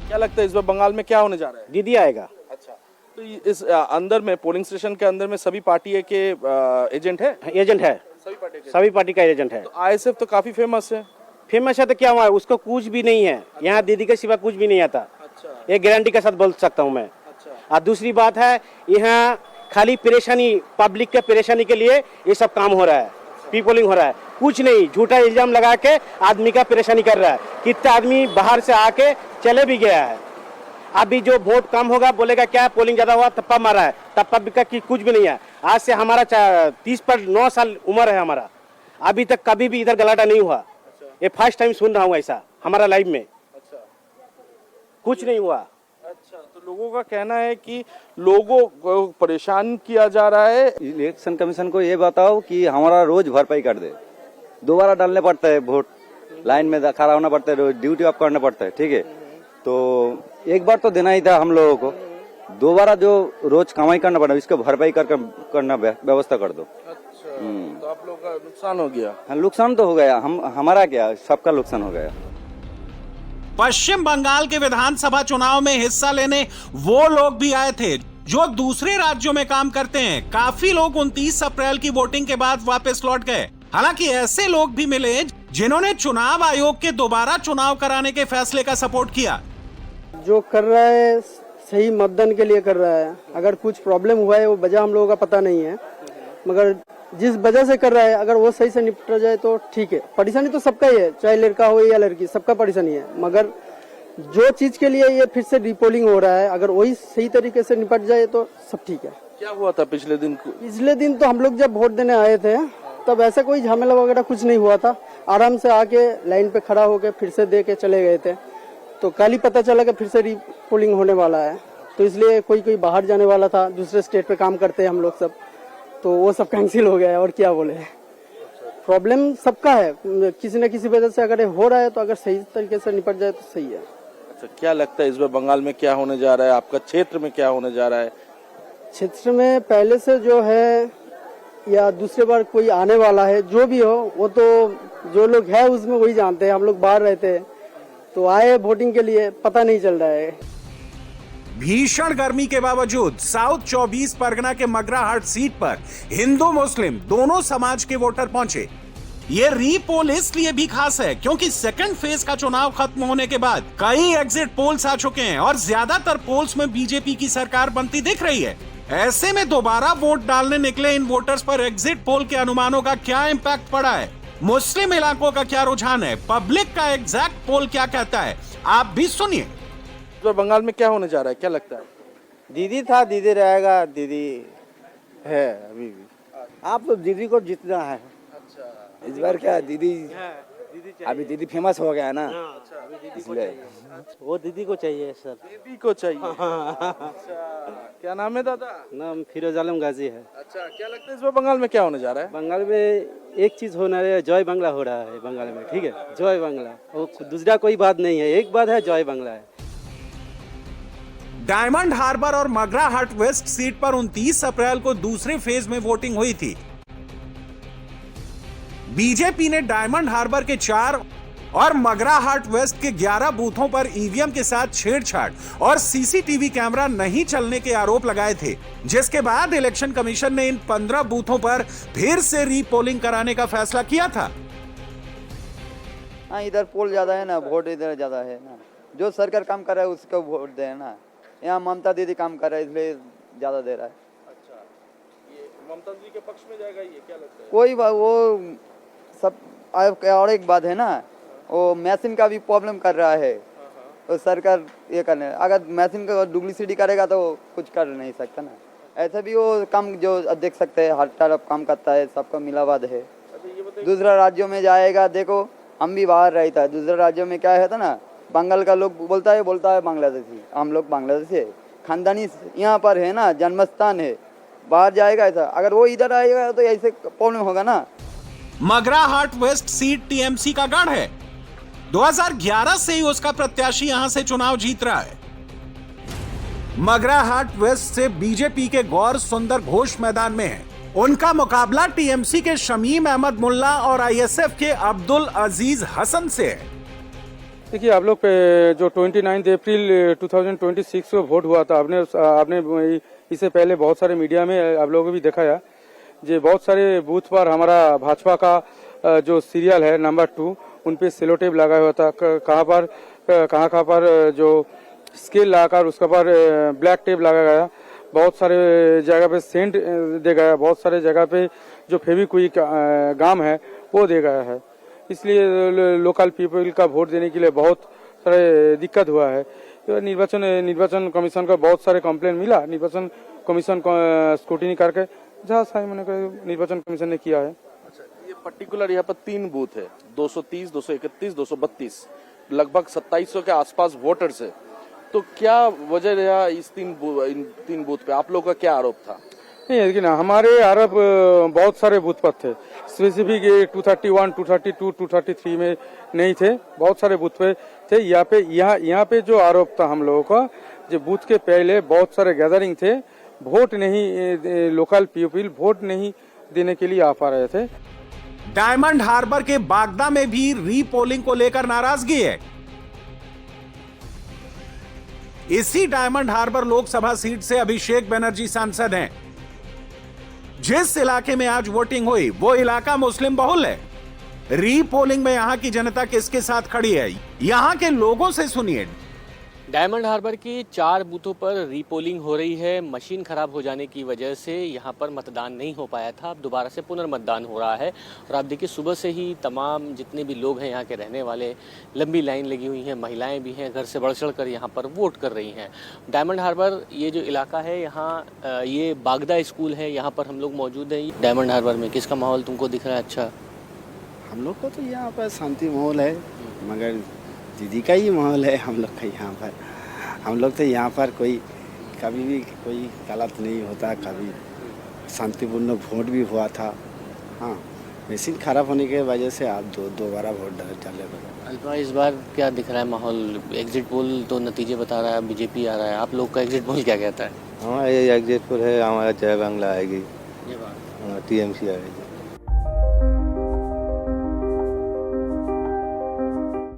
क्या लगता है इस बार बंगाल में क्या होने जा रहा है? दीदी आएगा। अच्छा, तो इस अंदर में पोलिंग स्टेशन के अंदर में सभी पार्टी के एजेंट है? एजेंट है, सभी पार्टी का एजेंट है। तो आईएसएफ तो काफी फेमस है। फेमस है तो क्या हुआ, उसको कुछ भी नहीं है यहाँ, दीदी के सिवा कुछ भी नहीं आता। अच्छा, ये गारंटी के साथ बोल सकता हूँ मैं। अच्छा, और दूसरी बात है, यहाँ खाली परेशानी, पब्लिक के परेशानी के लिए ये सब काम हो रहा है, पीपोलिंग हो रहा है। कुछ नहीं, झूठा इल्जाम लगा के आदमी का परेशानी कर रहा है। कितना आदमी बाहर से आके चले भी गया है। अभी जो वोट कम होगा बोलेगा क्या पोलिंग ज्यादा हुआ तप्पा मारा है, तप्पा का कुछ भी नहीं है। आज से हमारा 30 पर 9 साल उम्र है हमारा, अभी तक कभी भी इधर गलाटा नहीं हुआ। ये फर्स्ट टाइम सुन रहा हूँ ऐसा हमारा लाइफ में। अच्छा, कुछ नहीं हुआ। अच्छा, तो लोगों का कहना है कि लोगों को परेशान किया जा रहा है। इलेक्शन कमीशन को ये बताओ कि हमारा रोज भरपाई कर दे। दोबारा डालने पड़ता है वोट, लाइन में खड़ा होना पड़ता है, ड्यूटी ऑफ करना पड़ता है, ठीक है। तो एक बार तो देना ही था हम लोगों को, दोबारा जो रोज कमाई करना पड़ा इसको भरपाई करना व्यवस्था कर दो। अच्छा, तो आप लोगों का नुकसान हो गया? हाँ, नुकसान तो हो गया, हमारा क्या, सबका नुकसान हो गया। पश्चिम बंगाल के विधानसभा चुनाव में हिस्सा लेने वो लोग भी आए थे जो दूसरे राज्यों में काम करते हैं। काफी लोग 29 अप्रैल की वोटिंग के बाद वापस लौट गए। हालांकि ऐसे लोग भी मिले जिन्होंने चुनाव आयोग के दोबारा चुनाव कराने के फैसले का सपोर्ट किया। जो कर रहा है सही मतदान के लिए कर रहा है। अगर कुछ प्रॉब्लम हुआ है वो वजह हम लोगों का पता नहीं है, मगर जिस वजह से कर रहा है अगर वो सही से निपटा जाए तो ठीक है। परेशानी तो सबका ही है, चाहे लड़का हो या लड़की, सबका परेशानी है। मगर जो चीज के लिए ये फिर से रिपोलिंग हो रहा है, अगर वही सही तरीके से निपट जाए तो सब ठीक है। क्या हुआ था पिछले दिन? पिछले दिन तो हम लोग जब वोट देने आए थे तब ऐसा कोई झमेला वगैरह कुछ नहीं हुआ था। आराम से आके लाइन पे खड़ा होके फिर से दे के चले गए थे। तो कल ही पता चला कि फिर से रिपोलिंग होने वाला है, तो इसलिए कोई बाहर जाने वाला था, दूसरे स्टेट पे काम करते हैं हम लोग सब, तो वो सब कैंसिल हो गया है। और क्या बोले, प्रॉब्लम सबका है, किसी न किसी वजह से अगर हो रहा है तो अगर सही तरीके से निपट जाए तो सही है। अच्छा, क्या लगता है इस बार बंगाल में क्या होने जा रहा है? आपका क्षेत्र में क्या होने जा रहा है? क्षेत्र में पहले से जो है या दूसरे बार कोई आने वाला है, जो भी हो, वो तो जो लोग है उसमें वही जानते हैं। हम लोग बाहर रहते हैं तो आए वोटिंग के लिए, पता नहीं चल रहा है। भीषण गर्मी के बावजूद साउथ 24 परगना के मगराहाट सीट पर हिंदू मुस्लिम दोनों समाज के वोटर पहुंचे। ये रीपोल इसलिए भी खास है क्योंकि सेकंड फेज का चुनाव खत्म होने के बाद कई एग्जिट पोल्स आ चुके हैं और ज्यादातर पोल्स में बीजेपी की सरकार बनती दिख रही है। ऐसे में दोबारा वोट डालने निकले इन वोटर्स पर एग्जिट पोल के अनुमानों का क्या इम्पैक्ट पड़ा है, मुस्लिम इलाकों का क्या रुझान है, पब्लिक का एग्जैक्ट पोल क्या कहता है, आप भी सुनिए। तो बंगाल में क्या होने जा रहा है, क्या लगता है? दीदी था, दीदी रहेगा, दीदी है अभी भी। आप दीदी को जीतना है। अच्छा, इस बार क्या दीदी, अभी दीदी फेमस हो गया है ना, इसलिए वो दीदी को चाहिए सर। दीदी को चाहिए। अच्छा, क्या नाम है दादा? नाम फिरोज आलम गाजी है। अच्छा, क्या लगता है इस बार बंगाल में क्या होने जा रहा है? बंगाल में एक चीज होना है, जय बांग्ला हो रहा है बंगाल में, ठीक है, जय बांग्ला, वो दूसरा कोई बात नहीं है, एक बात है जय बांग्ला है। डायमंड हार्बर और मगराहाट वेस्ट सीट पर 29 अप्रैल को दूसरे फेज में वोटिंग हुई थी। बीजेपी ने डायमंड हार्बर के 4 और मगराहाट वेस्ट के 11 बूथों पर ईवीएम के साथ छेड़छाड़ और सीसीटीवी कैमरा नहीं चलने के आरोप लगाए थे, जिसके बाद इलेक्शन कमीशन ने इन 15 बूथों पर फिर से रीपोलिंग कराने का फैसला किया था। हाँ, इधर पोल ज्यादा है ना, वोट इधर ज्यादा है ना, जो सरकार काम कर रहा है उसको वोट दे ना। यहाँ ममता दीदी काम कर रहा है इसलिए ज्यादा दे रहा है। अच्छा, ये ममता जी के पक्ष में जाएगा, ये क्या लगता है? कोई बात, वो सब। और एक बात है ना, वो मशीन का भी प्रॉब्लम कर रहा है, तो सरकार ये करने, अगर मशीन का डुप्लीसिटी करेगा तो कुछ कर नहीं सकता ना। ऐसे भी वो काम जो देख सकते हैं, हर तरफ काम करता है, सबका मिलावट है। दूसरा राज्यों में जाएगा, देखो हम भी बाहर रहता है, दूसरे राज्यों में क्या है ना, बंगाल का लोग बोलता है बांग्लादेशी, हम लोग बांग्लादेशी है, खानदानी यहाँ पर है ना, जन्मस्थान है। बाहर जाएगा ऐसा, अगर वो इधर आएगा तो ऐसे प्रॉब्लम होगा ना। मगराहाट वेस्ट सीट टीएमसी का गढ़ है। 2011 से ही उसका प्रत्याशी यहां से चुनाव जीत रहा है। मगराहाट वेस्ट से बीजेपी के गौर सुंदर घोष मैदान में है। उनका मुकाबला टीएमसी के शमीम अहमद मुल्ला और आईएसएफ के अब्दुल अजीज हसन से है। देखिए आप लोग पे जो 29 अप्रैल 2026 को वोट हुआ था, आपने इससे पहले बहुत सारे मीडिया में आप लोगों को भी दिखाया, जो बहुत सारे बूथ पर हमारा भाजपा का जो सीरियल है नंबर 2 उन पे सेलो टेप लगा हुआ था। कहाँ पर जो स्केल लगाकर उसके पर ब्लैक टेप लगा गया, बहुत सारे जगह पे सेंट दे गया, बहुत सारे जगह पे जो फेविक्विक गाम है वो दे गया है। इसलिए लोकल पीपल का वोट देने के लिए बहुत सारे दिक्कत हुआ है। तो निर्वाचन कमीशन का बहुत सारे कंप्लेन मिला, निर्वाचन कमीशन स्क्रूटिनी करके जहाँ सही मैंने निर्वाचन कमीशन ने किया है। अच्छा, ये पर्टिकुलर यहाँ पर 3 बूथ है, 230, 231, 232, लगभग 2700 के आसपास वोटर्स है। तो क्या वजह रहा इन 3 बूथ पे? आप लोगों का क्या आरोप था? नहीं देखिए ना, हमारे आरोप बहुत सारे बूथ पर थे, स्पेसिफिक 231, 232, 233 में नहीं थे, बहुत सारे बूथ पे थे। यहाँ पे जो आरोप था हम लोगों का, जो बूथ के पहले बहुत सारे गैदरिंग थे, वोट नहीं, लोकल पीपल वोट नहीं देने के लिए आ पा रहे थे। डायमंड हार्बर के बागदा में भी रीपोलिंग को लेकर नाराजगी है। इसी डायमंड हार्बर लोकसभा सीट से अभिषेक बनर्जी सांसद हैं। जिस इलाके में आज वोटिंग हुई वो इलाका मुस्लिम बहुल है। रीपोलिंग में यहां की जनता किसके साथ खड़ी है, यहां के लोगों से सुनिए। डायमंड हार्बर के 4 बूथों पर रीपोलिंग हो रही है। मशीन खराब हो जाने की वजह से यहाँ पर मतदान नहीं हो पाया था, अब दोबारा से पुनर्मतदान हो रहा है। और आप देखिए सुबह से ही तमाम जितने भी लोग हैं यहाँ के रहने वाले, लंबी लाइन लगी हुई है, महिलाएं भी हैं, घर से बढ़ चढ़ कर यहाँ पर वोट कर रही हैं। डायमंड हार्बर ये जो इलाका है, यहाँ ये बागदा स्कूल है, यहाँ पर हम लोग मौजूद हैं। डायमंड हार्बर में किसका माहौल तुमको दिख रहा है? अच्छा, हम लोग को तो यहाँ पर शांति माहौल है, मगर दीदी का ही माहौल है हम लोग का यहाँ पर। हम लोग तो यहाँ पर कोई कभी भी कोई गलत नहीं होता, कभी शांतिपूर्ण वोट भी हुआ था। हाँ, मशीन खराब होने की वजह से आप दोबारा वोट डाले पड़े। अल्पा, इस बार क्या दिख रहा है माहौल? एग्जिट पोल तो नतीजे बता रहा है बीजेपी आ रहा है, आप लोग का एग्जिट पोल क्या कहता है? हमारा ये एग्जिट पोल है, हमारा जय बांग्ला आएगी, ये बात टीएमसी आएगी।